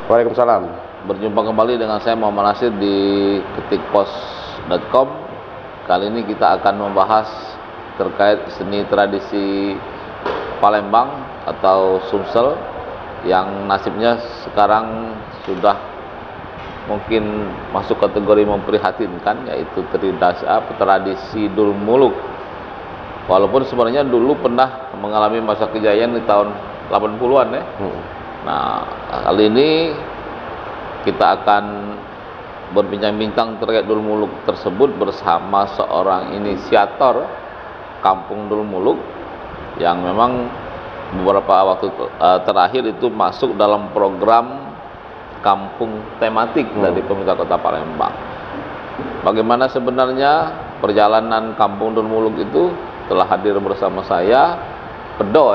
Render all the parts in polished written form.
Waalaikumsalam. Berjumpa kembali dengan saya Muhammad Nasir di ketikpos.com. Kali ini kita akan membahas terkait seni tradisi Palembang atau Sumsel yang nasibnya sekarang sudah mungkin masuk kategori memprihatinkan, yaitu tradisi Dul Muluk. Walaupun sebenarnya dulu pernah mengalami masa kejayaan di tahun 80-an ya. Nah, kali ini kita akan berbincang-bincang terkait Dul Muluk tersebut bersama seorang inisiator Kampung Dul Muluk yang memang beberapa waktu terakhir itu masuk dalam program kampung tematik dari pemerintah Kota Palembang. Bagaimana sebenarnya perjalanan Kampung Dul Muluk itu? Telah hadir bersama saya Pedo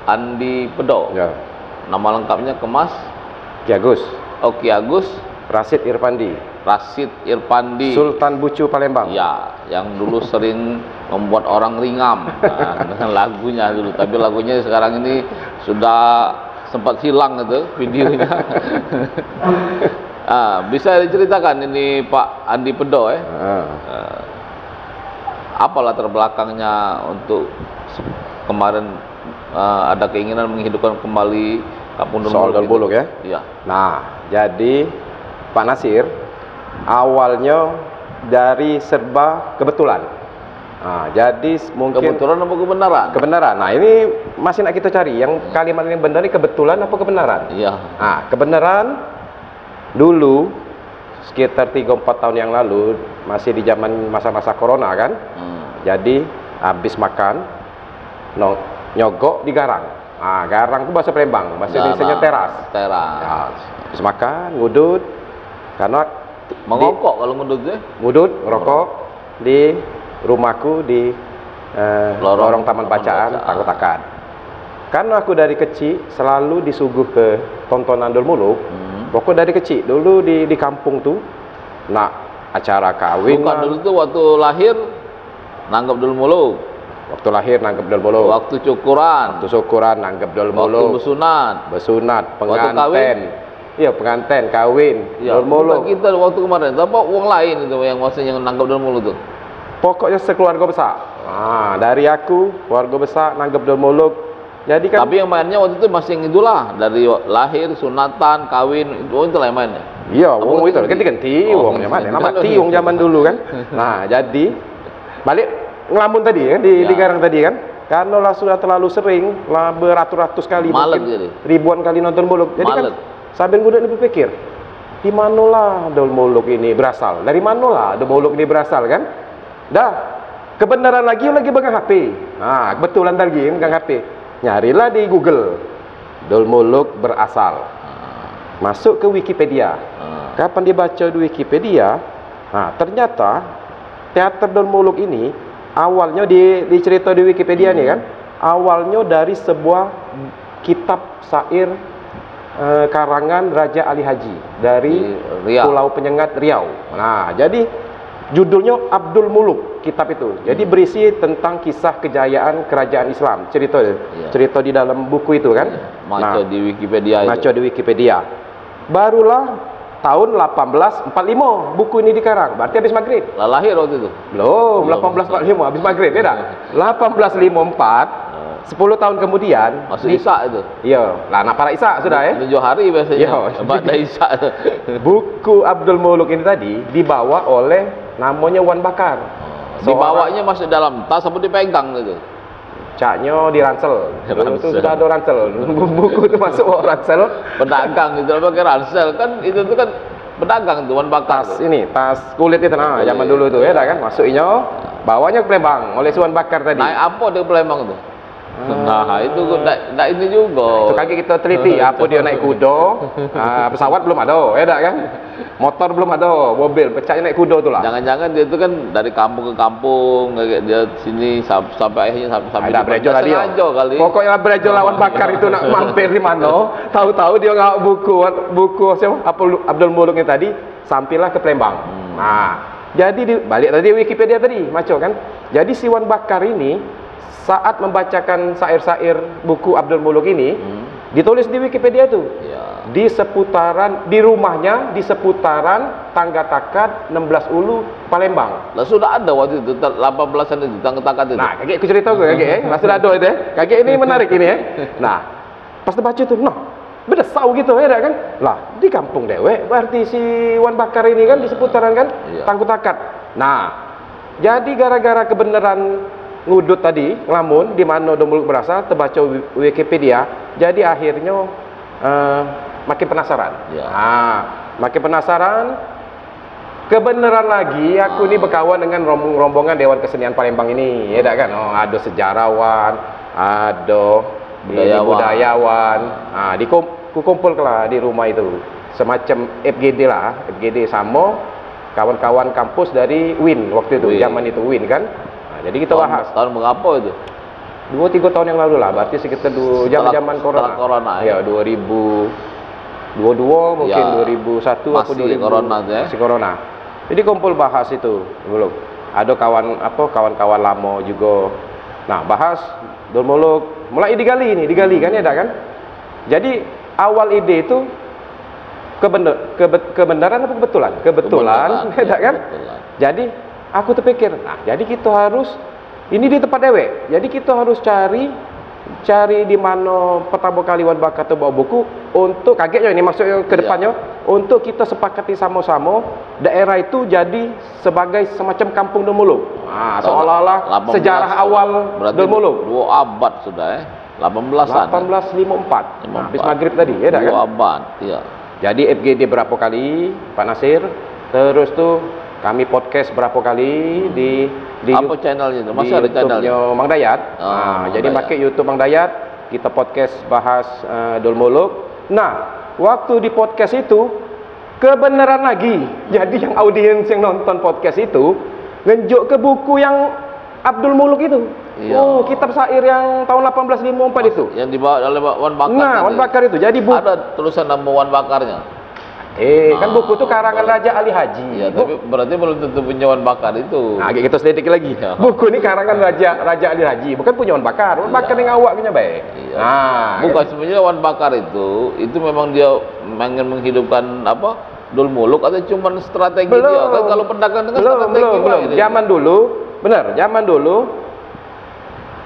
Andi Pedo. Ya. Nama lengkapnya Kemas Ki Agus. Ki Agus Rasid Irpandi. Rasid Irpandi. Sultan Bucu Palembang. Ya, yang dulu sering membuat orang ringam dengan lagunya dulu. Tapi lagunya sekarang ini sudah sempat hilang itu videonya. Bisa diceritakan ini Pak Andi Pedo apa latar belakangnya untuk kemarin ada keinginan menghidupkan kembali Kampung Dul Muluk? Soal Dul Muluk ya? Iya. Nah, jadi Pak Nasir awalnya dari serba kebetulan. Nah, jadi mungkin kebetulan apa kebenaran? Kebenaran. Nah, ini masih nak kita cari. Yang kalimat ini benar ini kebetulan apa kebenaran? Iya. Nah, kebenaran dulu sekitar 3-4 tahun yang lalu, masih di zaman masa-masa corona kan. Jadi habis makan nyogok di garang. Garang itu bahasa Palembang, bahasa Indonesia teras. Ya, habis makan ngudut, karena mengokok kalau ngudut ya? Ngudut, ngerokok di rumahku di lorong taman bacaan Takotakan. Karena aku dari kecil selalu disuguh ke tontonan Dul Muluk. Pokok dari kecil dulu di kampung tuh, nak acara kawin. Bukan dulu tuh waktu lahir nanggap Dul Muluk. Waktu lahir nanggap Dul Muluk. Waktu syukuran nanggap Dul Muluk. Waktu besunat, pengantin. Iya, pengantin, kawin, ya, Dul Muluk. Kita waktu kemarin, tapi uang lain itu yang maksudnya nanggap Dul Muluk tuh. Pokoknya sekeluarga besar. Dari aku, keluarga besar nanggap Dul Muluk. Jadi kan. Tapi yang mainnya waktu itu masih yang itulah, dari lahir, sunatan, kawin, itu lah yang mainnya. Iya, wong itu ganti-ganti wongnya mana? Nama tiung zaman dulu kan. Nah, jadi balik ngelamun tadi kan di garang tadi kan. Karena lah sudah terlalu sering lah beratus-ratus kali, ribuan kali nonton Muluk. Jadi kan sambil gue berpikir, di manalah Dul Muluk ini berasal? Dari manalah Dul Muluk ini berasal kan? Dah, kebenaran lagi pegang HP. Kebetulan tadi pegang HP. Nyarilah di Google, Dul Muluk berasal. Masuk ke Wikipedia. Kapan dibaca di Wikipedia, ternyata teater Dul Muluk ini awalnya dicerita di Wikipedia nih kan, awalnya dari sebuah kitab syair karangan Raja Ali Haji dari Pulau Penyengat Riau. Nah, jadi judulnya Abdul Muluk kitab itu. Jadi berisi tentang kisah kejayaan kerajaan Islam. Cerita di dalam buku itu kan. Maco di Wikipedia. Maco di Wikipedia. Barulah tahun 1845 buku ini dikarang. Berarti habis maghrib. Lah lahir waktu itu? Belum, 1845 habis maghrib ya dah. 1854 10 tahun kemudian masuk Isya itu. Iya, lah nak para Isya sudah ya. 7 hari biasanya. Pada Isya. Buku Abdul Muluk ini tadi dibawa oleh namanya Wan Bakar. Dibawanya masuk dalam tas apa dipegang gitu? Caknya di ransel. Itu sudah ada ransel. Buku itu masuk ransel. Pedagang gitu, pakai ransel kan itu tuh kan pedagang tuh Wan Bakar. Tas kulit itu zaman dulu itu ya kan, masukinnya bawanya ke Palembang oleh Wan Bakar tadi. Naik apa di Palembang tuh? Nah, itu enggak ini juga. Itu kaki kita teliti apa dia naik kuda, pesawat belum ada, ya kan? Motor belum ada, mobil, pecahnya naik kuda tuh lah. Jangan-jangan dia itu kan dari kampung ke kampung, kayak dia sini sampai akhirnya sampai ada brejo lah dia. Kali. Pokoknya brejo lawan Bakar itu nak mampir di mana, tahu-tahu dia nggak buku siapa Abdul Muluk ini tadi, sampailah ke Palembang. Nah, jadi balik tadi Wikipedia tadi, maco kan? Jadi si Wan Bakar ini saat membacakan syair-syair buku Abdul Muluk ini ditulis di Wikipedia tuh. Ya. di seputaran, di rumahnya di seputaran Tangga Takat 16 Ulu Palembang. Lah sudah ada waktu itu 18-an itu Tangga Takat itu. Nah, kakek aku cerita gue kakek, lah sudah ada itu ya. Kakek ini menarik ini ya. Nah, pas dibaca itu, nah, bedesau gitu ya kan? Lah, di kampung dewek berarti si Wan Bakar ini kan di seputaran kan Tangga Takat. Nah, jadi gara-gara kebenaran ngudut tadi, ngelamun di mana Dolmuluk berasal, terbaca Wikipedia, jadi akhirnya makin penasaran. Nah, makin penasaran. Kebenaran lagi, aku ini berkawan dengan rombongan Dewan Kesenian Palembang ini, ya kan? Oh, ada sejarawan, ada budayawan. Nah, kumpul lah di rumah itu, semacam FGD lah, FGD sama kawan-kawan kampus dari WIN waktu itu, zaman itu WIN kan. Jadi kita bahas. Tahun berapa itu? 2-3 tahun yang lalu lah, berarti sekitar zaman corona. Ya, 2022 mungkin ya, 2001 atau 2000 corona ya. Masih corona. Jadi kumpul bahas itu dulu. Ada kawan-kawan lama juga. Nah, bahas Dolmuluk mulai digali kan ya kan. Jadi awal ide itu kebenaran apa kebetulan? Kebetulan, ya kan? Kebetulan. Jadi aku terpikir, nah jadi kita harus ini di tempat dewe. Jadi kita harus cari di mana pertama kali Wan Bakar bawa buku untuk kagetnya ini maksudnya ke depannya untuk kita sepakati sama-sama daerah itu jadi sebagai semacam kampung Dolmuluk. Nah, seolah-olah sejarah awal Dolmuluk. 2 abad sudah 18-an. 1854. Nah, habis maghrib tadi ya kan? 2 abad, iya. Jadi FGD berapa kali Pak Nasir? Terus tuh kami podcast berapa kali di apa channelnya itu? Masih ada channelnya? Mang Dayat. Jadi pakai YouTube Mang Dayat, kita podcast bahas Dolmuluk. Nah, waktu di podcast itu kebenaran lagi. Jadi yang audiens yang nonton podcast itu ngenjuk ke buku yang Abdul Muluk itu. Iya. Oh, kitab syair yang tahun 1854 itu. Yang dibawa oleh Wan Bakar. Nah, Wan Bakar itu. Jadi buku ada tulisan nama Wan Bakarnya. Kan buku itu karangan Raja Ali Haji. Iya, tapi berarti belum tentu punya Wan Bakar itu. Nah, kita sedikit lagi. Ya. Buku ini karangan Raja Ali Haji, bukan punya Wan Bakar. Wan Bakar yang awaknya baik. Iya. Nah, bukan sebenarnya Wan Bakar itu memang dia ingin menghidupkan apa? Dolmuluk atau cuma strategi dia? Kan kalau pedagang dengan strategi belum. Zaman dulu, benar, zaman dulu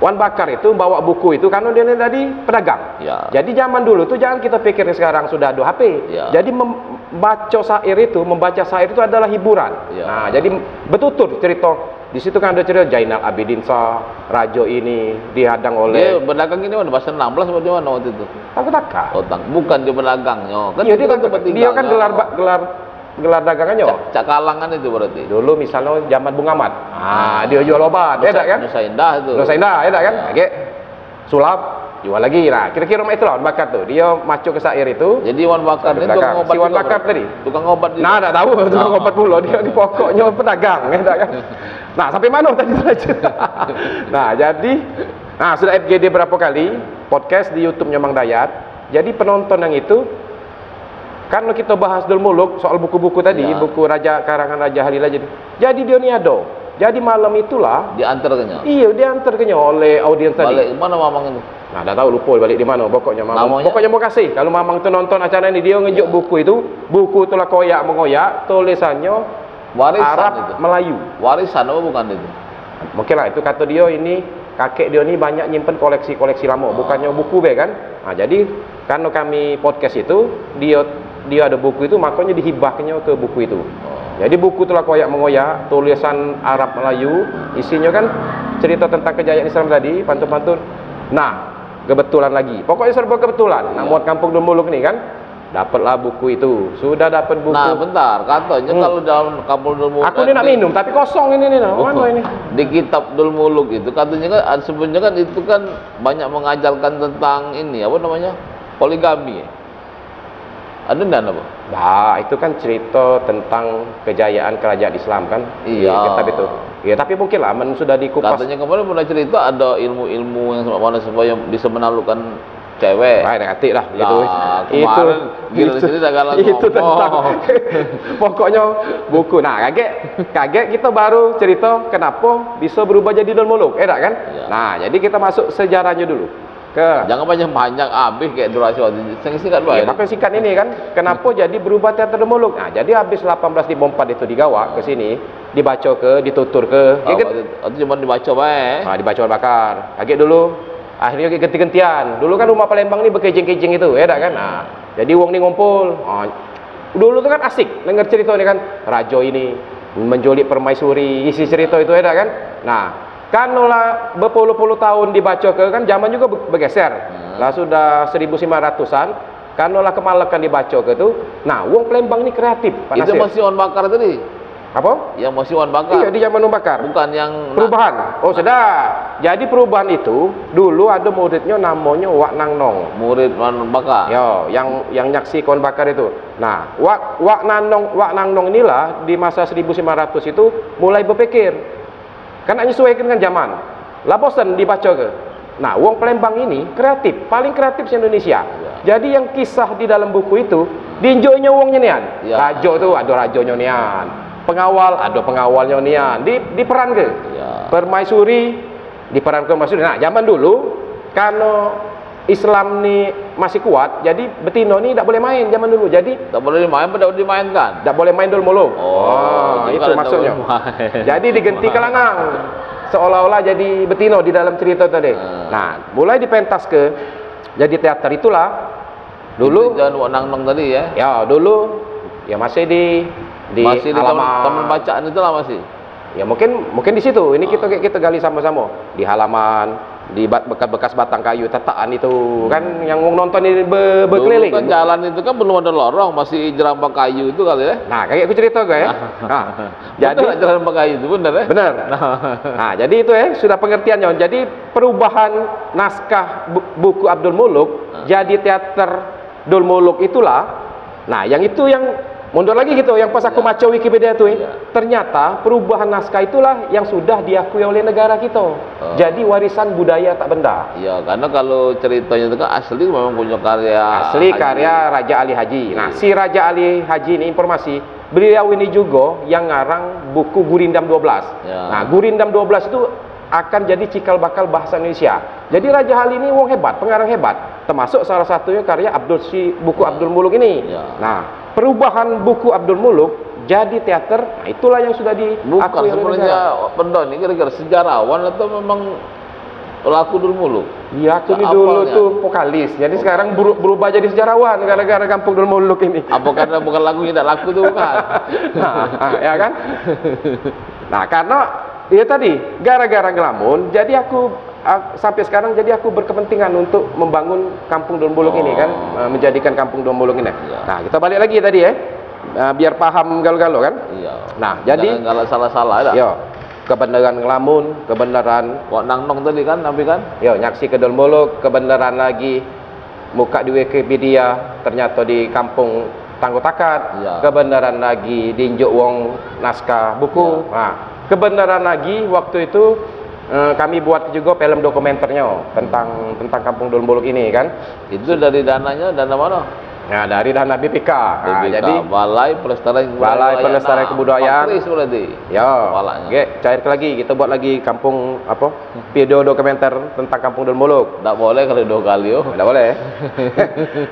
Wan Bakar itu bawa buku itu karena dia tadi pedagang. Ya. Jadi zaman dulu tuh jangan kita pikir sekarang sudah ada HP. Ya. Jadi membaca syair itu adalah hiburan. Ya. Nah, jadi betutur cerita. Di situ kan ada cerita Jainal Abidin Shah, Rajo ini dihadang oleh. Dia berdagang ini mana bahasa 16 atau di mana waktu itu? Tangga Takat. Oh, bukan dia berdagangnya. Kan iya, dia kan gelar dagangannya. Cak Kalangan itu berarti. Dulu misalnya zaman Bung Ahmad. Dia jual obat, ya kan? Nusa Indah itu. Nusa Indah, ya kan? Oke. Sulap jual lagi. Nah, kira-kira itu Wan Bakar tuh. Dia masuk ke syair itu. Jadi Wan Bakar ini tukang obat. Si Wan Bakar tadi. Tukang obat. Nah, enggak tahu tukang obat pula. Dia di pokoknya pedagang, ya kan? Nah, sampai mana tadi cerita? Nah, jadi sudah FGD berapa kali podcast di YouTube-nya Mang Dayat. Jadi penonton yang itu kan kita bahas Dolmuluk soal buku-buku tadi, buku karangan Raja Halil Haji. Jadi dia ni ada. Jadi malam itulah diantarkannya. Iya, diantarkannya oleh audiens tadi. Balik mana Mamang itu? Nah, dah tahu lupa balik di mana pokoknya Mamang. Pokoknya mau kasih. Kalau Mamang tu nonton acara ini dia ngejuk buku itu, buku itulah koyak mengoyak, tulisannya warisan Arab itu. Melayu. Warisan apa bukan itu? Mungkin lah itu kata dia ini kakek dia ini banyak nyimpen koleksi-koleksi lama, bukannya buku be kan. Nah, jadi karena kami podcast itu dia ada buku itu makanya dihibahkannya ke buku itu. Jadi buku itulah koyak mengoyak, tulisan Arab Melayu, isinya kan cerita tentang kejayaan Islam tadi, pantun-pantun. Nah, kebetulan lagi. Pokoknya serba kebetulan. Nah, muat kampung Dolmuluk nih kan, dapatlah buku itu. Sudah dapat buku. Nah, bentar, katanya kalau dalam kampung Dolmuluk. Aku ini nak minum, tapi kosong ini nih. Mana ini? Di kitab Dolmuluk itu katanya kan sebenarnya kan itu kan banyak mengajarkan tentang ini apa namanya? Poligami. Ada enggak apa? Nah, itu kan cerita tentang kejayaan kerajaan Islam kan? Iya. Kitab itu. Ya, tapi mungkin lah sudah dikupas. Katanya kemarin pernah cerita ada ilmu-ilmu yang mana supaya bisa menaklukkan cewek. Wah, hati lah gitu. Itu gila cerita kalau itu tentang pokoknya buku. Nah, kaget kita baru cerita kenapa bisa berubah jadi Dolmuluk. Kan? Ya. Nah, jadi kita masuk sejarahnya dulu. Jangan banyak-banyak habis kayak durasi waktu singkat Ya, baik. tapi singkat ini kan, kenapa jadi berubah teater Demoluk? Nah, jadi habis 1854 itu digawa ke sini, dibaca ke, ditutur ke, Itu cuma dibaca baik. nah, dibaca bakar. Kaget dulu, akhirnya ganti-gantian. Dulu kan rumah Palembang ini berkejing-kejing itu, ya tak kan? Nah, jadi wong ni ngumpul. Nah, dulu tuh kan asik dengar cerita ini kan, raja ini menculik permaisuri, isi cerita itu, ya tak kan? Nah, kan olah berpuluh-puluh tahun dibaca ke kan zaman juga bergeser. Lah sudah 1900-an kan olah kemalakan dibaca ke tuh. Nah, wong Palembang ini kreatif, Pak Itu Nasir. masih on bakar tadi. Apa? Yang masih on bakar. Iya, di zaman Ung Bakar. Bukan yang Perubahan. Oh, sudah. Jadi perubahan itu dulu ada muridnya namanya Wak Nang Nong. murid on bakar. Yo, yang nyaksi kon bakar itu. Nah, Wak Nang Nong inilah di masa 1900 itu mulai berpikir. Kan menyesuaikan dengan zaman. Lah bosan dibaca ke. Nah, wong Palembang ini kreatif, paling kreatif di Indonesia. Ya. Jadi yang kisah di dalam buku itu diinjoknya wongnya nian. Ya. Rajo tuh ada rajonya nian. Pengawal ada pengawalnya nian. Diperan ke. Ya. Permaisuri diperankan permaisuri. Nah, zaman dulu karena Islam ni masih kuat, jadi betino ni tak boleh main zaman dulu. Jadi Tak boleh dimain, tidak boleh dimainkan. tak boleh main dulu. jadi Itu kalau tak maksudnya. boleh main. Jadi diganti ke lanang. Seolah-olah jadi betino di dalam cerita tadi. Nah, mulai dipentas ke jadi teater itulah. Dulu Jangan Wak Nang Nong tadi ya. ya dulu ya masih di Masih di halaman. taman bacaan itulah masih. Ya mungkin di situ. Ini kita gali sama-sama di halaman, di bekas-bekas batang kayu tetaan itu kan yang mau nonton ini berkeliling. Dulu kan jalan itu kan belum ada lorong, masih jerambak kayu itu kali ya. Nah, kayak aku cerita gue ya. Nah, Jadi jadi jerambak kayu itu benar ya. benar. Nah, jadi itu sudah pengertiannya. Jadi perubahan naskah buku Abdul Muluk jadi teater Dul Muluk itulah. Nah, yang itu yang mundur lagi gitu, yang pas aku baca Wikipedia itu ternyata perubahan naskah itulah yang sudah diakui oleh negara kita. Jadi warisan budaya tak benda. Iya, karena kalau ceritanya itu kan asli memang punya karya Asli karya Raja Ali Haji. Nah, si Raja Ali Haji ini informasi, beliau ini juga yang ngarang buku Gurindam 12. Ya. Nah, Gurindam 12 itu akan jadi cikal bakal bahasa Indonesia. Jadi Raja Ali ini wong hebat, pengarang hebat. Termasuk salah satunya karya buku Abdul Muluk ini. Ya. Nah, perubahan buku Abdul Muluk jadi teater, nah itulah yang sudah diakui Bukan oleh sebenarnya negara. Pendon ini kira-kira sejarawan atau memang pelaku Dul Muluk? Iya, aku ini Nah, dulu apalnya? tuh vokalis. Jadi sekarang berubah jadi sejarawan gara-gara kampung Dul Muluk ini. Apa karena bukan lagunya tidak laku tuh bukan? Ya kan? Nah, karena ya tadi gara-gara ngelamun, jadi aku sampai sekarang jadi aku berkepentingan untuk membangun kampung Dul Muluk ini kan, menjadikan kampung Dul Muluk ini. Ya. Nah, kita balik lagi tadi ya. Biar paham galau-galau kan? Iya. Nah, jadi kalau salah-salah ada. yo, kebenaran ngelamun, kebenaran Wak Nang Nong tadi kan, tapi kan yo nyaksi ke Dul Muluk, kebenaran lagi muka di Wikipedia ternyata di kampung Tangguh Takat, Iya. kebenaran lagi diinjuk wong naskah buku. Nah, kebenaran lagi waktu itu kami buat juga film dokumenternya tentang kampung Dul Muluk ini kan. itu dari dananya dana mana? Nah, dari dana BPK. Nah, BPK, jadi Balai Pelestarian Balai Pelestarian Kebudayaan. Patris berarti. ya, Kepalanya. oke, cair lagi kita buat lagi kampung apa? Video dokumenter tentang kampung Dul Muluk. Tak boleh kalau 2 kali oh. Tidak boleh.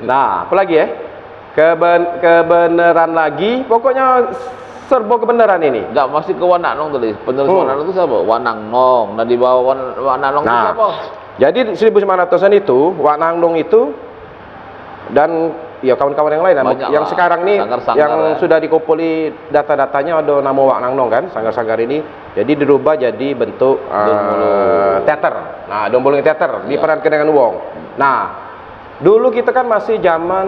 Nah, apa lagi ya? Kebenaran lagi, pokoknya serba kebenaran ini. Enggak, masih ke Wak Nang Nong tadi. Penulis Wak Nang Nong itu siapa? Wak Nang Nong. Nah di bawah Wak Nang Nong itu Nah, siapa? jadi 1900-an itu Wak Nang Nong itu dan ya kawan-kawan yang lain Banyak yang lah. sekarang nih Sanggar-sanggar yang ya. sudah dikumpuli data-datanya ada nama Wak Nang Nong kan, sanggar-sanggar ini. Jadi dirubah jadi bentuk teater. Nah, Dul Muluk teater diperankan dengan wong. Nah, dulu kita kan masih zaman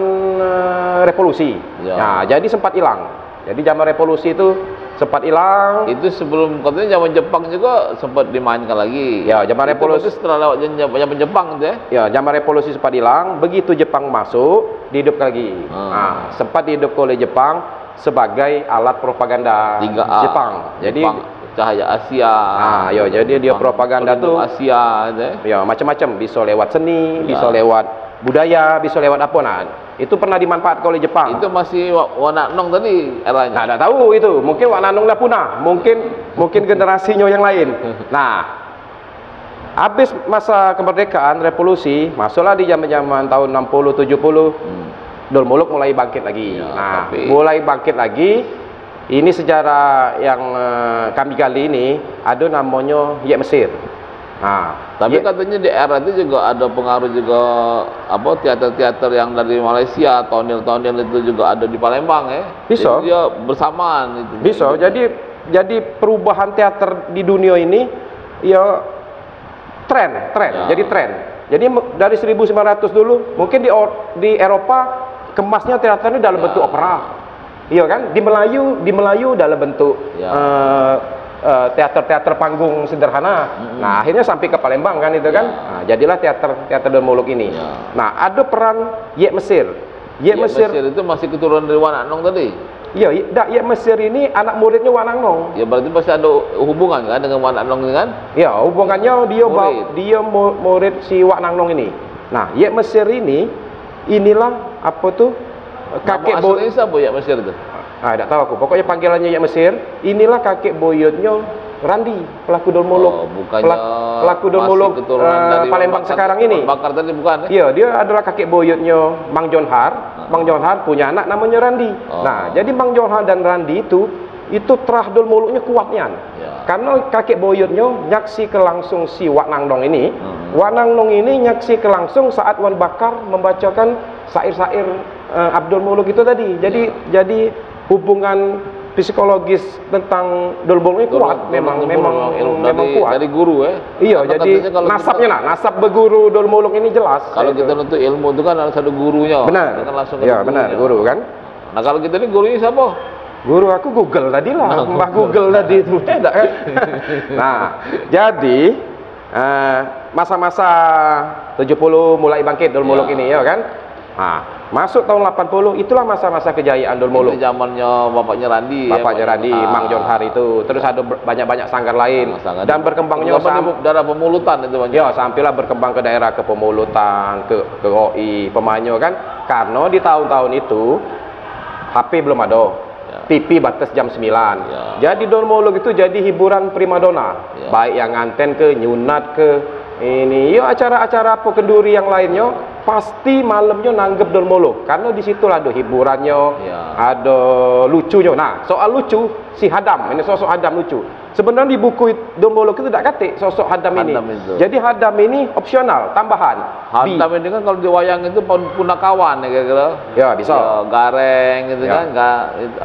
revolusi. Ya. Nah, jadi sempat hilang. Jadi zaman revolusi itu sempat hilang. Itu sebelum katanya zaman Jepang juga sempat dimainkan lagi. Ya, zaman revolusi. Itu setelah lewat zaman Jepang itu ya. Ya, zaman revolusi sempat hilang. Begitu Jepang masuk, dihidupkan lagi. Nah, sempat dihidupkan oleh Jepang sebagai alat propaganda 3A. Jepang. Jadi Jepang, Cahaya Asia. nah, yo, jadi dia propaganda tuh Asia itu ya. ya macam-macam, bisa lewat seni, bisa lewat budaya, bisa lewat apa. Nah, itu pernah dimanfaatkan oleh Jepang. Itu masih Wak Nang Nong tadi eranya. Nah, tidak tahu itu. Mungkin Wak Nang Nong dah punah. Mungkin generasinya yang lain. Nah, Habis masa kemerdekaan, revolusi, masuklah di zaman-zaman tahun 60 70. Dol Muluk mulai bangkit lagi. Ya, Nah, mulai bangkit lagi. Ini sejarah yang kami gali ini ada namanya Yek Mesir. Nah, tapi katanya di era itu juga ada pengaruh juga apa teater-teater yang dari Malaysia, tonil-tonil itu juga ada di Palembang ya. Bisa. Jadi dia bersamaan itu. Bisa. Jadi perubahan teater di dunia ini ya tren. Ya. Jadi tren. Jadi dari 1900 dulu mungkin di Eropa kemasnya teater ini dalam bentuk opera. Iya kan? Di Melayu dalam bentuk teater-teater panggung sederhana. Nah, akhirnya sampai ke Palembang kan itu kan. Nah, jadilah teater Dol Muluk ini. Nah, ada peran Yek Mesir. Yek Mesir itu masih keturunan dari Wan Anong tadi. Iya, Yek Mesir ini anak muridnya Wan Anong. Ya berarti pasti ada hubungan kan dengan Wan Anong ini kan? Ya, hubungannya dia murid si Wan Anong ini. Nah, Yek Mesir inilah apa tuh kakek buyut siapa Yek Mesir itu? Tidak tahu aku. Pokoknya panggilannya Yek Mesir. Inilah kakek buyutnya Randi, pelaku Dol Muluk. Pelaku Dol Muluk Palembang sekarang ini. Bakar tadi bukan? Iya, dia adalah kakek buyutnya Mang Jonhar. Mang Jonhar punya anak namanya Randi. Nah, jadi Mang Jonhar dan Randi itu terah Dol Muluknya kuatnya. Karena kakek buyutnya nyaksikan langsung si Wak Nangdong ini. Wak Nangdong ini nyaksikan langsung saat Wan Bakar membacakan syair-syair Abdul Muluk itu tadi. Jadi hubungan psikologis tentang Dol Muluk kuat, memang kuat. Dari guru ya. Iya, jadi nasabnya nasab berguru Dol Muluk ini jelas. Kalau kita nuntut ilmu itu kan harus ada gurunya. Benar. Iya, benar, guru kan. Nah, kalau kita ini gurunya siapa? Guru aku Google tadi lah, Mbah Google tadi itu. Nah, jadi masa-masa 70 mulai bangkit Dol Muluk ini ya kan. Nah, masuk tahun 80 itulah masa-masa kejayaan Dol Muluk. Itu zamannya bapaknya Randi. Bapaknya Randi, Mang Jonhar itu. Terus ada banyak-banyak sanggar lain. Dan berkembangnya daerah Pemulutan itu banyak. Ya, sampailah berkembang ke daerah ke Pemulutan, ke OI, Pemanyo kan. Karena di tahun-tahun itu HP belum ada. TV batas jam 9. Jadi Dol Muluk itu jadi hiburan primadona. Baik yang nganten ke nyunat ke ini, ya acara-acara apa kenduri yang lainnya pasti malamnya nanggep Dol Muluk. Karena di situlah ada hiburannya, ada lucunya. Nah, soal lucu si Hadam, ini sosok Hadam lucu. Sebenarnya di buku Dol Muluk itu tidak katik sosok Hadam ini. Jadi Hadam ini opsional, tambahan. Hadam ini kan kalau di wayang itu punakawan ya kira-kira. Ya, bisa. Ya, gareng gitu kan.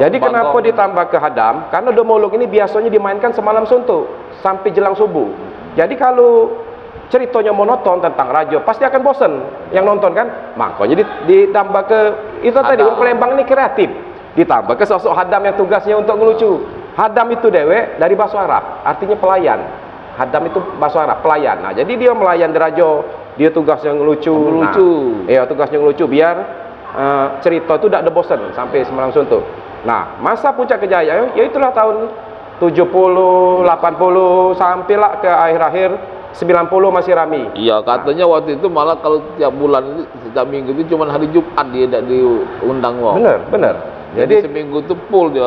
Jadi kenapa ditambah ke Hadam? Karena Dol Muluk ini biasanya dimainkan semalam suntuk sampai jelang subuh. Jadi kalau ceritanya monoton tentang raja pasti akan bosen yang nonton kan. Makanya ditambah ke itu tadi orang Palembang ini kreatif. Ditambah ke sosok Hadam yang tugasnya untuk ngelucu. Hadam itu dewek dari bahasa Arab, artinya pelayan. Hadam itu bahasa Arab, pelayan. Nah, jadi dia melayan di raja, dia tugasnya ngelucu. Iya, tugasnya ngelucu biar cerita itu tidak ada bosen sampai semalam suntuk. Nah, masa puncak kejayaan ya itulah tahun 70, 80 sampailah ke akhir-akhir 90 masih rame. Iya, katanya waktu itu malah kalau tiap bulan setiap minggu itu cuma hari Jumat dia tidak diundang wong. Benar. Jadi seminggu itu full dia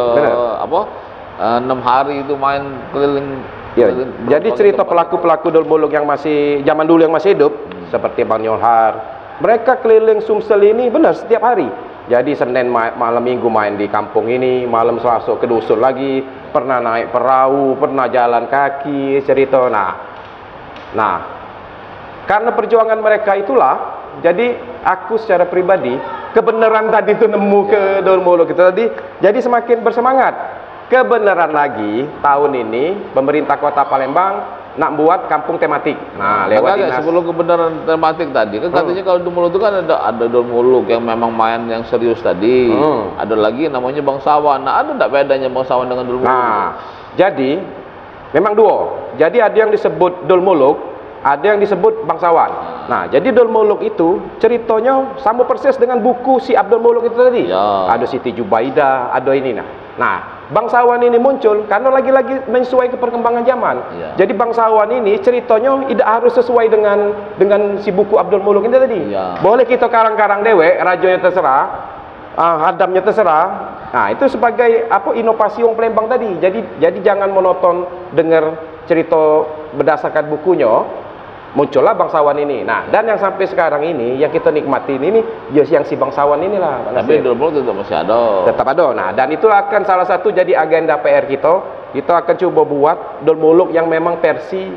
6 hari itu main keliling. Ya, jadi cerita pelaku-pelaku Dol Muluk yang masih zaman dulu yang masih hidup seperti Bang Jonhar, mereka keliling Sumsel ini benar setiap hari. Jadi Senin malam Minggu main di kampung ini, malam Selasa ke dusun lagi, pernah naik perahu, pernah jalan kaki, cerita. Nah, karena perjuangan mereka itulah, jadi aku secara pribadi kebenaran tadi itu nemu ke Dol Muluk itu tadi, jadi semakin bersemangat. Kebenaran lagi tahun ini pemerintah Kota Palembang nak buat kampung tematik. Nah, lewat dinas. Sebelum kebenaran tematik tadi kan katanya kalau Dol Muluk itu kan ada Dol Muluk yang memang main yang serius tadi. Ada lagi namanya bangsawan. Nah, ada enggak bedanya bangsawan dengan Dol Muluk? Nah, jadi memang duo. Jadi ada yang disebut Dol Muluk, ada yang disebut bangsawan. Nah, jadi Dol Muluk itu ceritanya sama persis dengan buku si Abdul Muluk itu tadi. Ada Siti Jubaidah, ada ini Nah, bangsawan ini muncul karena lagi-lagi menyesuaikan ke perkembangan zaman. Jadi bangsawan ini ceritanya tidak harus sesuai dengan si buku Abdul Muluk ini tadi. Boleh kita karang-karang dewek, rajanya terserah, hadamnya terserah. Nah, itu sebagai inovasi wong Palembang tadi. Jadi jangan monoton dengar cerita berdasarkan bukunya. muncullah bangsawan ini. Nah, dan yang sampai sekarang ini yang kita nikmatin ini yang si bangsawan inilah. Tapi Dol Muluk tetap masih ada. Tetap ada. Nah, dan itulah akan salah satu jadi agenda PR kita. Kita akan coba buat Dol Muluk yang memang versi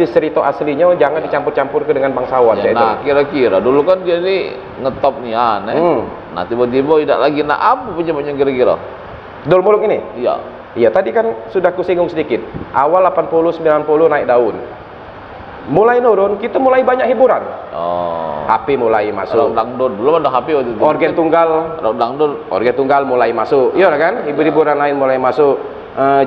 cerita aslinya, jangan dicampur-campur ke dengan bangsawan. Ya, nah, kira-kira dulu kan dia ini ngetop nih Nah, tiba-tiba tidak lagi. Nah, apa penyebabnya kira-kira? Dol Muluk ini? Iya. Iya, tadi kan sudah kusinggung sedikit. Awal 80 90 naik daun. Mulai nurun, kita mulai banyak hiburan. HP mulai masuk. Rock dangdut, belum ada HP waktu itu. Organ tunggal, rock dangdut, organ tunggal mulai masuk. Iya kan? Hiburan lain mulai masuk.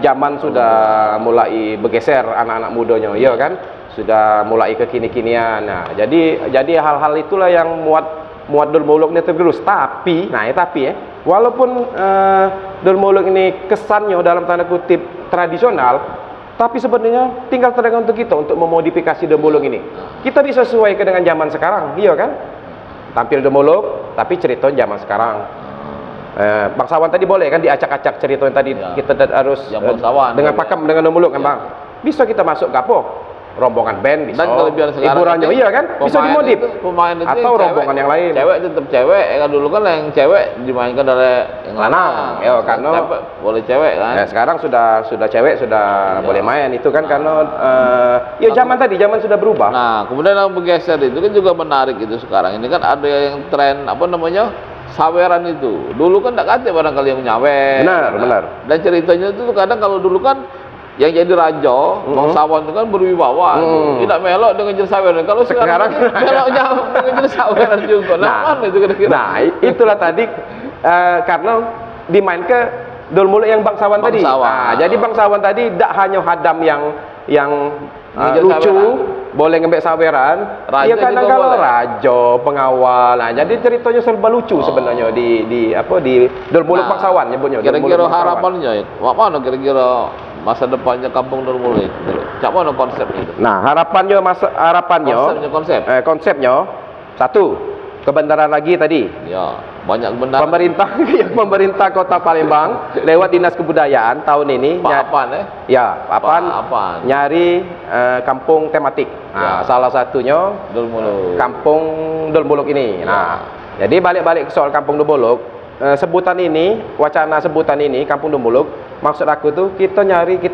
Zaman sudah mulai bergeser anak-anak mudanya, iya kan? Sudah mulai ke kini-kinian. Nah, jadi hal-hal itulah yang muat Dol Muluk ini tergerus. Tapi walaupun Dol Muluk ini kesannya dalam tanda kutip tradisional, tapi sebenarnya tinggal tergantung kita untuk memodifikasi Dol Muluk ini. Kita disesuaikan dengan zaman sekarang, iya kan? Tampil Dol Muluk, tapi cerita zaman sekarang. Bangsawan tadi boleh kan diacak-acak cerita yang tadi kita harus dengan pakem dengan Dol Muluk kan Bang. Bisa kita masuk ke apa? Rombongan band bisa. Dan kelebihan sekarang hiburannya iya kan? Bisa dimodif. Pemain itu atau rombongan yang lain. Cewek tetap cewek. Kan dulu kan yang cewek dimainkan oleh yang lanang. Ya karena boleh cewek kan. Sekarang sudah cewek sudah boleh main itu kan karena zaman sudah berubah. Nah, kemudian yang bergeser itu kan juga menarik itu sekarang. Ini kan ada yang tren apa namanya? Saweran itu. Dulu kan enggak kate barangkali yang nyawer. Benar. Dan ceritanya itu kadang kalau dulu kan yang jadi raja, bangsawan itu kan berwibawa, tidak melok dengan jenis saweran. Kalau sekarang meloknya dengan jenis saweran juga. Nah, itu kira-kira. Nah, itulah tadi karena dimain ke Dol Muluk yang bangsawan tadi. Nah, jadi bangsawan tadi tidak hanya hadam yang lucu, boleh ngembek saweran. Iya kadang kalau raja, pengawal. Nah, jadi ceritanya serba lucu sebenarnya di Dol Muluk bangsawan nyebutnya. Kira-kira harapannya, mana kira-kira masa depannya kampung Dol Muluk? Cak mana konsepnya itu? Nah, konsepnya satu, kebenaran lagi tadi. Ya, banyak kebenaran. Pemerintah Kota Palembang lewat Dinas Kebudayaan tahun ini nyari kampung tematik. Nah, salah satunya Dol Muluk. Kampung Dol Muluk ini. Nah, jadi balik-balik ke soal kampung Dol Muluk, wacana sebutan ini kampung Dol Muluk, maksud aku tuh kita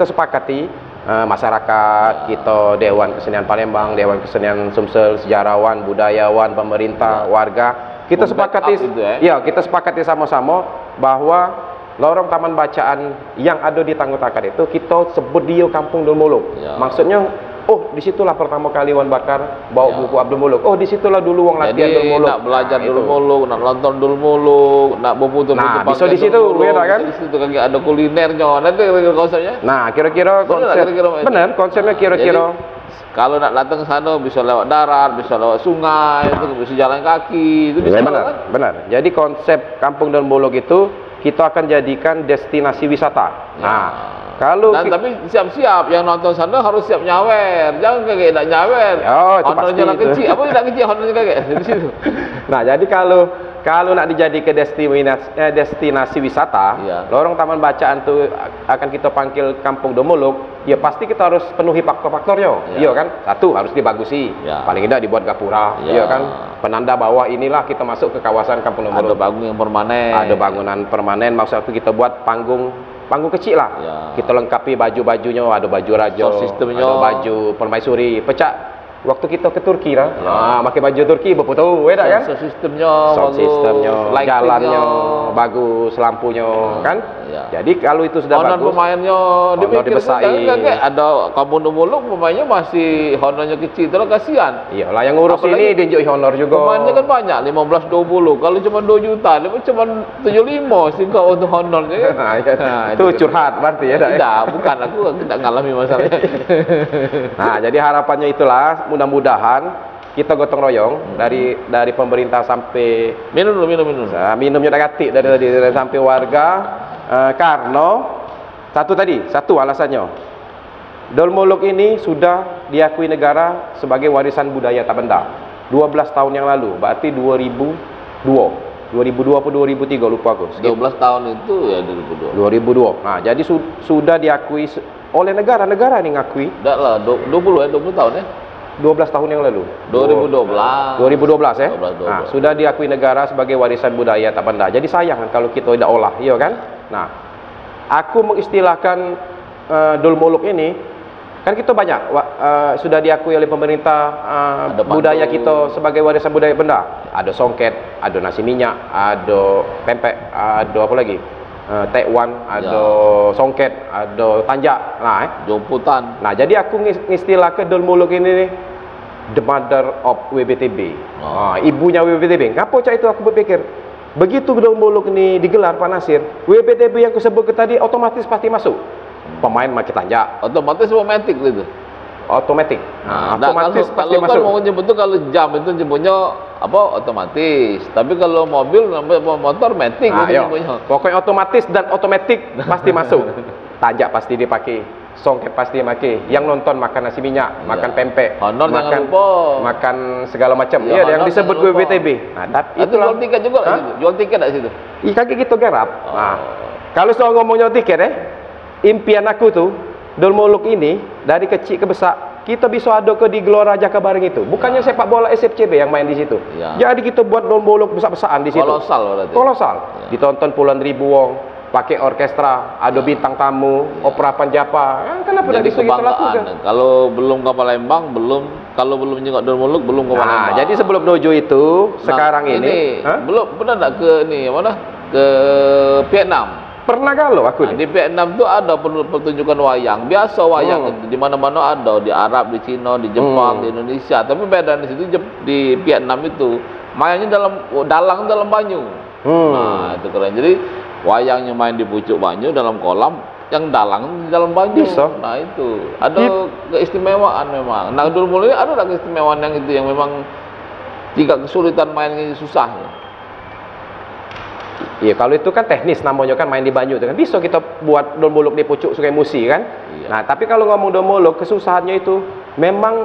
sepakati masyarakat, kita Dewan Kesenian Palembang, Dewan Kesenian Sumsel, sejarawan, budayawan, pemerintah, warga, kita sepakati sama-sama bahwa lorong taman bacaan yang ada di Tangguh-Takar itu kita sebut dia kampung Dol Muluk. Maksudnya disitulah pertama kali Wan Bakar bawa buku Abdul Muluk. Disitulah dulu wong latihan Dol Muluk. Nak belajar Dol Muluk, nak nonton Dol Muluk, nak berfoto-foto. Nah, bisa di situ, kan? Di situ kan ada kulinernya. Nanti konsepnya. Nah, kira-kira konsepnya kira-kira. Kalau nak datang ke sana bisa lewat darat, bisa lewat sungai, itu bisa jalan kaki, itu bisa. Benar. Jadi konsep kampung Dol Muluk itu kita akan jadikan destinasi wisata. Tapi siap-siap yang nonton sana harus siap nyawer, jangan kayak tidak nyawer. Honornya kecil, apa tidak kecil honornya kayak di situ. Nah, jadi kalau nak dijadikan destinasi wisata, lorong taman bacaan itu akan kita panggil kampung Dol Muluk. Ya pasti kita harus penuhi faktor-faktornya. Iya kan? Satu, harus dibagusi. Paling tidak dibuat gapura. Iya kan? Penanda bahwa inilah kita masuk ke kawasan kampung Dol Muluk. Ada bangunan permanen. Maksud aku kita buat panggung kecil lah. Kita lengkapi baju-bajunya, ada baju raja, ada baju permaisuri. Pecah waktu kita ke Turki pakai baju Turki berfoto, kan? Sound systemnya, jalannya bagus, lampunya, kan? Jadi kalau itu sudah bagus, pemainnya dibesarkan, ada kampung Dol Muluk pemainnya masih honornya kecil, terus kasihan. Iyalah yang ngurus ini diunjuk honor juga. Pemainnya kan banyak, 15-20. Kalau cuma 2 juta, dia cuma 75 sih kalau untuk honornya. Itu curhat berarti ya? Tidak, bukan, aku tidak ngalami masalahnya. Nah, jadi harapannya itulah, mudah-mudahan kita gotong royong dari pemerintah sampai minum. Minumnya udah gatik dari sampai warga, karena satu alasannya Dol Muluk ini sudah diakui negara sebagai warisan budaya tak benda 12 tahun yang lalu, berarti 2002 atau 2003 lupa aku. 12 tahun itu ya 2002. Nah, jadi sudah diakui oleh negara ini ngakui. Enggak lah, 20 tahun ya. 12 tahun yang lalu. 2012. 2012 ya. 12. Nah, sudah diakui negara sebagai warisan budaya tak benda. Jadi sayang kan kalau kita tidak olah, iya kan? Nah, aku mengistilahkan Dol Muluk ini kan kita banyak sudah diakui oleh pemerintah budaya kita sebagai warisan budaya benda. Ada songket, ada nasi minyak, ada pempek, ada apa lagi? Tekwan, ada songket, ada tanjak, jomputan. Nah, jadi aku ngistilah ke Dol Muluk ini nih, the mother of WBTB. Ibunya WBTB. Ngapa cak itu aku berpikir, begitu Dol Muluk ini digelar Pak Nasir, WBTB yang aku sebut tadi otomatis pasti masuk. Pemain makin tanjak. Otomatis romantis gitu. Otomatis. Otomatis pasti kalau masuk. Kalau mau nyebut tuh kalau jam itu nyebutnya apa otomatis. Tapi kalau mobil motor matic gitu nyebutnya. Pokoknya otomatis dan otomatis pasti masuk. Tanjak pasti dipakai, songket pasti dipakai. Yang nonton makan nasi minyak, makan pempek, honor makan segala macam. Iya, yang disebut WBTB. Nah, itu jual tiket juga di situ. Jual tiket di situ. Kaki gitu garap. Nah, kalau soal ngomongnya tiket impian aku tuh Dol Muluk ini dari kecil ke besar kita bisa ada ke di Gelora Jakabareng itu. Bukannya sepak bola SFCB yang main di situ. Jadi kita buat Dol Muluk besar-besaran di situ. Kolosal berarti. Kolosal. Ditonton puluhan ribu wong, pakai orkestra, ada bintang tamu, opera Panjapa. Kenapa jadi bisa kita lakukan? Kalau belum ke Palembang, kalau belum nyengok Dol Muluk, belum ke Palembang. Nah, jadi sebelum dojo itu, sekarang ini belum pernah enggak ke ini mana? Ke Vietnam. Pernah kalau aku di Vietnam tuh ada pertunjukan wayang. Biasa wayang itu di mana-mana ada, di Arab, di Cina, di Jepang, di Indonesia. Tapi beda di situ di Vietnam itu mainnya dalang dalam banyu. Nah, itu keren. Jadi wayangnya main di pucuk banyu dalam kolam, yang dalang di dalam banyu. Bisa. Nah, itu ada keistimewaan memang. Nah, Dol Muluk ada keistimewaan yang itu yang memang jika kesulitan mainnya susah. Iya, kalau itu kan teknis namanya kan main di banyu itu kan bisa kita buat Dol Muluk di pucuk Sungai Musi kan. Iya. Nah, tapi kalau ngomong Dol Muluk kesusahannya itu memang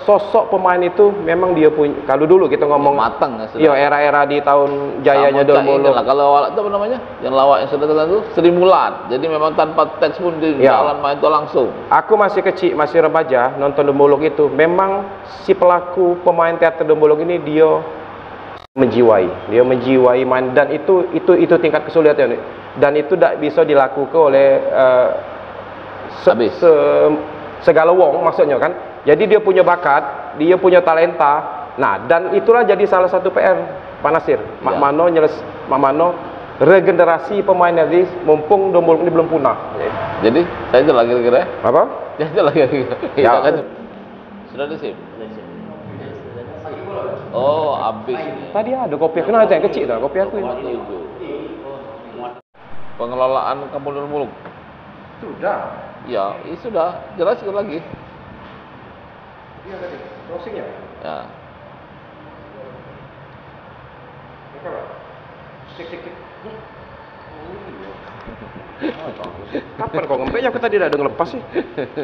sosok pemain itu memang dia punya. Kalau dulu kita ngomong matang ya, iya, era-era di tahun jayanya Dol Muluk. Kalau awal itu apa namanya? Yang lawak yang sudah tertentu Sri Mulat. Jadi memang tanpa teks pun di jalan main itu langsung. Aku masih kecil, masih remaja nonton Dol Muluk itu. Memang si pelaku pemain teater Dol Muluk ini dia menjiwai main dan itu tingkat kesulitan dan itu tidak bisa dilakukan oleh segala wong maksudnya kan. Jadi dia punya bakat, dia punya talenta. Nah, dan itulah jadi salah satu PR Pak Nasir. Mak Mano regenerasi pemain tadi mumpung Dol Muluk ini belum punah. Jadi saya itu lagi kira-kira apa? Ya itu lagi kira. Sudah disip. Oh, habis. Tadi ada kopi. Kenapa yang kecil dah kopi aku ini? Pengelolaan Kampung Dol Muluk. Sudah. Ya, ini sudah. Jelas sekali lagi. Iya tadi. Closingnya. Ya. Cek. Kapan kau ngempeknya? Aku tadi tidak ada ngelepas sih.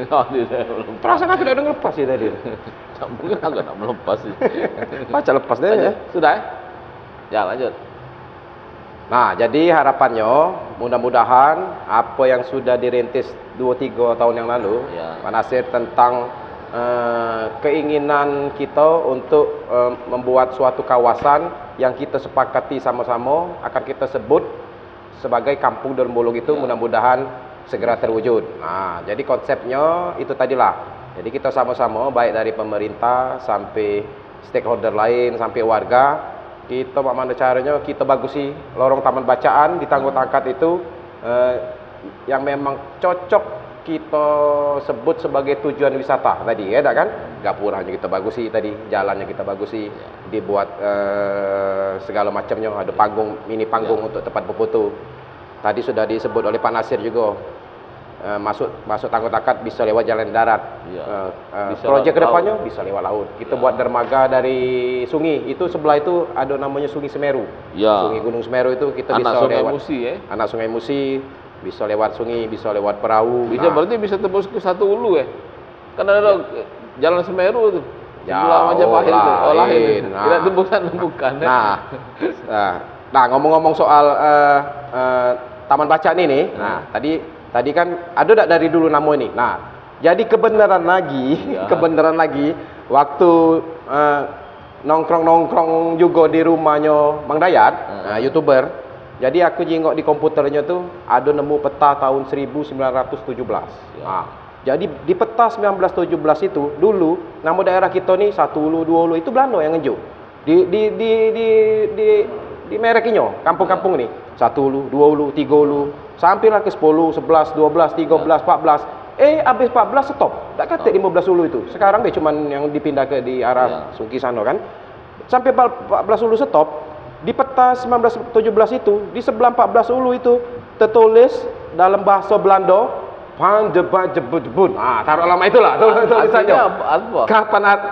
Oh, tidak melepas. Perasaan aku tidak ada ngelepas sih tadi. Mungkin agak tak melepas sih. Baca lepas deh ya. Sudah ya? Ya lanjut. Nah, jadi harapannya mudah-mudahan apa yang sudah dirintis 2-3 tahun yang lalu, Pak Nasir, tentang keinginan kita untuk membuat suatu kawasan yang kita sepakati sama-sama akan kita sebut sebagai Kampung Dol Muluk itu mudah-mudahan segera terwujud. Nah, jadi konsepnya itu tadilah. Jadi kita sama-sama baik dari pemerintah sampai stakeholder lain sampai warga, kita bagaimana caranya kita bagusi lorong taman bacaan di Tangguh-Tangkat itu yang memang cocok kita sebut sebagai tujuan wisata tadi ya, kan? Gapuranya kita bagusi tadi, jalannya kita bagusi, dibuat segala macamnya, ada panggung, mini panggung untuk tempat berfoto. Tadi sudah disebut oleh Pak Nasir juga, masuk Tangguh-Tangkat bisa lewat jalan darat. Proyek kedepannya bisa lewat laut. Kita buat dermaga dari sungai, itu sebelah itu ada namanya Sungai Semeru. Sungai Gunung Semeru itu kita bisa lewat. Musi, anak Sungai Musi. Bisa lewat sungai, bisa lewat perahu. Berarti bisa tembus ke Satu Ulu ya? Kan ada jalan Semeru itu. Sebelah Majapahit itu. Lain. Kira tembusan bukan. Nah, ngomong-ngomong soal Taman Bacaan ini, tadi kan ada tak dari dulu nama ini. Nah, Jadi kebenaran lagi, Ya. kebenaran lagi waktu nongkrong-nongkrong juga di rumahnya Bang Dayat, YouTuber. Jadi aku jengok di komputernya tuh ada nemu peta tahun 1917. Ya. Nah, jadi di peta 1917 itu dulu nama daerah kita nih 1 Ulu, 2 Ulu itu Belanda yang ngejuk. Di mereknya kampung-kampung nih 1 Ulu, 2 Ulu, 3 Ulu, sampailah ke 10, 11, 12, 13, 14. Habis 14 stop. Tak kata 15 Ulu itu. Sekarang dia cuman yang dipindah ke di arah Sungki sana kan. Sampai 14 Ulu stop. Di peta 1917 itu, di sebelah 14 Ulu itu tertulis dalam bahasa Belanda Van de Bajebut. Ah, taruh lama itulah tulisannya. Apa?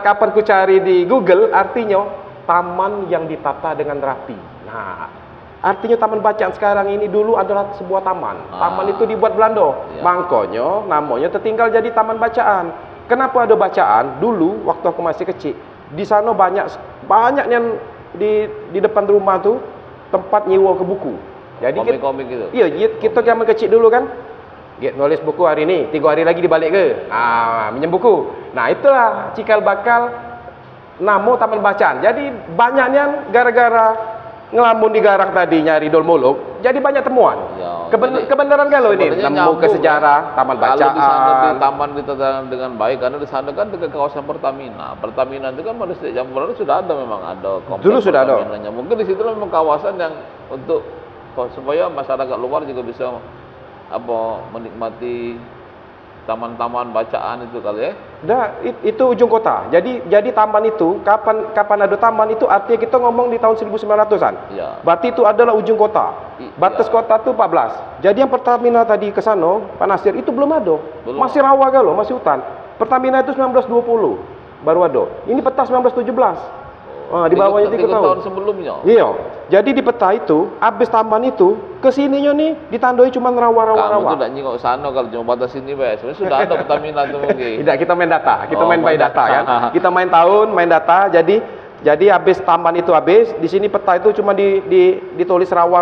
Kapan ku cari di Google artinya taman yang ditata dengan rapi. Nah, artinya taman bacaan sekarang ini dulu adalah sebuah taman. Taman itu dibuat Belanda. Ya. Makanya namanya tertinggal jadi taman bacaan. Kenapa ada bacaan? Dulu waktu aku masih kecil, di sana banyak yang di depan rumah tuh tempat nyewa ke buku. Jadi Komik-komik gitu. Iya, kita zaman kecil dulu kan. Nulis buku hari ini, 3 hari lagi dibalik ke. Minjem buku. Nah, itulah cikal bakal nama taman bacaan. Jadi banyaknya gara-gara ngelamun di garang tadi nyari Dol Muluk, jadi banyak temuan. Ya, Kebenaran kalau ini nemu ke sejarah taman bacaan. Kalau di sana di taman ditata dengan baik, karena di sana kan dekat kawasan Pertamina. Pertamina itu kan pada sejak zaman berlalu sudah ada, memang ada kompleks Dulu sudah ada. Pertaminanya. Mungkin di situ memang kawasan yang untuk supaya masyarakat luar juga bisa menikmati taman-taman bacaan itu kali ya. Itu ujung kota. Jadi taman itu kapan ada taman itu artinya kita ngomong di tahun 1900-an. Ya. Berarti itu adalah ujung kota. Batas kota itu 14. Jadi yang Pertamina tadi ke sana, Pak Nasir itu belum ada. Masih rawa galau, masih hutan. Pertamina itu 1920 baru ada. Ini peta 1917. Di bawahnya 3 tahun. Tahun sebelumnya. Iya. Jadi di peta itu, habis taman itu, kesininya nih ditandai cuma rawa-rawa. Kamu tidak nyingok sana kalau cuma batas ini, Pak. Sebenarnya sudah ada Pertamina itu mungkin. Tidak, kita main data. Kita main by data kan. Kita main tahun, main data. Jadi habis taman itu habis, di sini peta itu cuma ditulis rawa.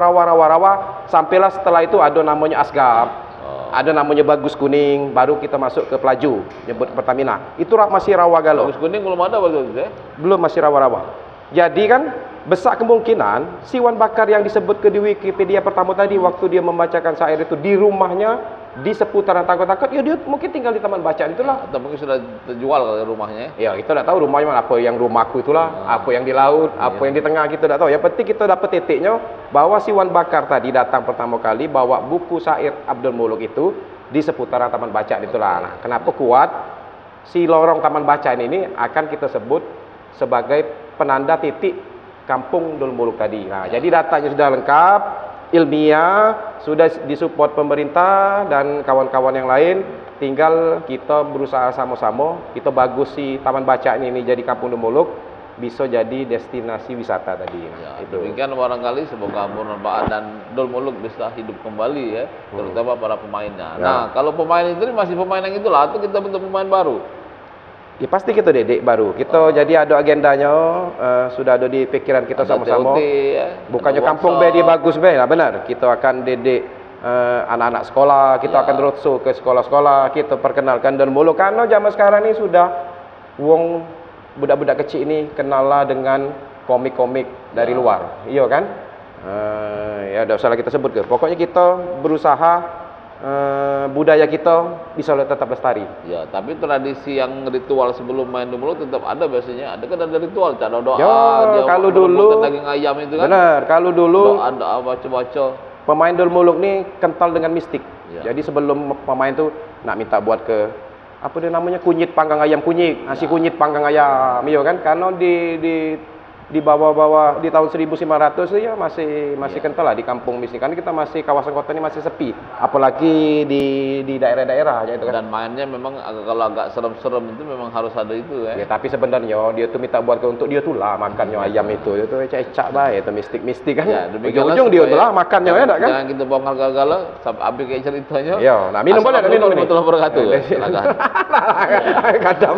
Sampailah setelah itu ada namanya Asgab. Ada namanya Bagus Kuning, baru kita masuk ke Pelaju, nyebut Pertamina. Itu masih rawa galau. Bagus Kuning belum ada waktu itu ya? Belum, masih rawa-rawa. Jadi kan besar kemungkinan si Wan Bakar yang disebut ke di Wikipedia pertama tadi waktu dia membacakan syair itu di rumahnya di seputaran Takut-Takut, ya dia mungkin tinggal di taman bacaan itulah. Atau mungkin sudah terjual kali rumahnya. Ya, kita tidak tahu rumahnya mana, apa yang rumahku itulah, apa yang di laut, apa yang di tengah, kita tidak tahu. Yang penting kita dapat titiknya bahwa si Wan Bakar tadi datang pertama kali bawa buku syair Abdul Muluk itu di seputaran taman bacaan itulah. Nah, kenapa kuat si lorong taman bacaan ini akan kita sebut sebagai penanda titik kampung Dol Muluk tadi. Nah, jadi datanya sudah lengkap, ilmiah, sudah disupport pemerintah dan kawan-kawan yang lain. Tinggal kita berusaha sama-sama, kita bagus si taman bacaan ini jadi kampung Dol Muluk, bisa jadi destinasi wisata tadi. Ya, demikian barangkali semoga bermanfaat dan Dol Muluk bisa hidup kembali ya, terutama para pemainnya. Nah, kalau pemain itu masih pemain yang itulah atau kita bentuk pemain baru? Ya pasti kita dedek baru. Kita jadi ada agendanya, sudah ada di pikiran kita sama-sama. Ya, bukannya kampung be dia bagus be, nah benar. Kita akan dedek anak-anak sekolah, kita akan roadshow ke sekolah-sekolah, kita perkenalkan Dol Muluk karena zaman sekarang ini sudah wong budak-budak kecil ini kenal lah dengan komik-komik dari luar. Iya kan? Ya tidak usah kita sebut ke. Pokoknya kita berusaha budaya kita bisa tetap lestari. Ya, tapi tradisi yang ritual sebelum main Dol Muluk tetap ada biasanya. Ada kan ada ritual, cara doa. Ya, kalau dulu daging ayam itu kan. Benar, kalau dulu ada baca-baca. Pemain Dol Muluk nih kental dengan mistik. Ya. Jadi sebelum pemain tuh nak minta buat ke apa dia namanya kunyit panggang ayam kunyit, nasi kunyit panggang ayam, iya kan? Karena di bawah-bawah di tahun 1900 ya masih kental lah di kampung mistik. Kan kita masih kawasan kota ini masih sepi, apalagi di daerah-daerah ya itu kan. Dan mainnya memang kalau agak serem-serem itu memang harus ada itu ya. Ya tapi sebenarnya dia tuh minta buat ke untuk dia tuh lah makannya ayam itu ecak-ecak bae itu mistik-mistik kan. Ya, ujung-ujung dia tuh lah makannya ya kan. Jangan kita bongkar gagal sampai habis kayak ceritanya. Iya, nah minum boleh minum ini. Betul berkatu. Silakan. Kadam.